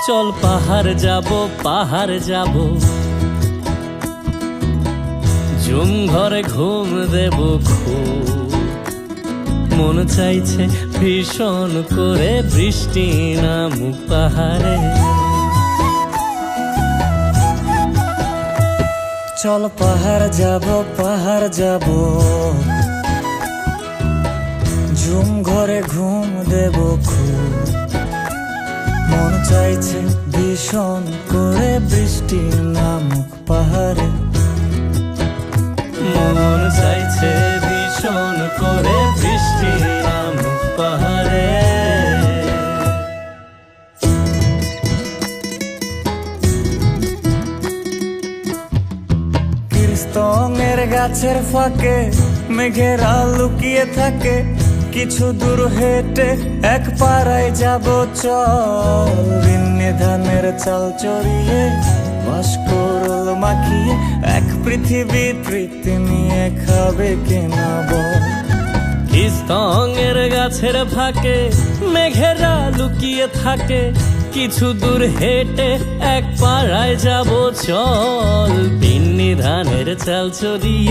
চল পাহাড় যাব ঝুম ঘরে ঘুম দেব খুব। মন চাইছে ভীষণ করে বৃষ্টি নামুক পাহাড়ে। চল পাহাড় যাব ঝুম ঘরে ঘুম দেব খুব। মন চাইছে ভীষণ করে বৃষ্টি নামুক পাহাড়ে। মন চাইছে ভীষণ করে বৃষ্টি নামুক পাহাড়ে। কীর্তনের গাছের ফাঁকে মেঘেরা লুকিয়ে থাকে। কিছু দূর হেঁটে এক পাড়ায় যাব চল। বিন্নি ধানের চাল চড়িয়ে বাঁশকুড়ুল মাখিয়ে এক পৃথিবী তৃপ্তি নিয়ে খাবে কিনা বল। কীর্তনের গাছের ফাঁকে মেঘেরা লুকিয়ে থাকে। কিছু দূর হেঁটে এক পাড়ায় যাব চল। বিন্নি ধানের চাল চড়িয়ে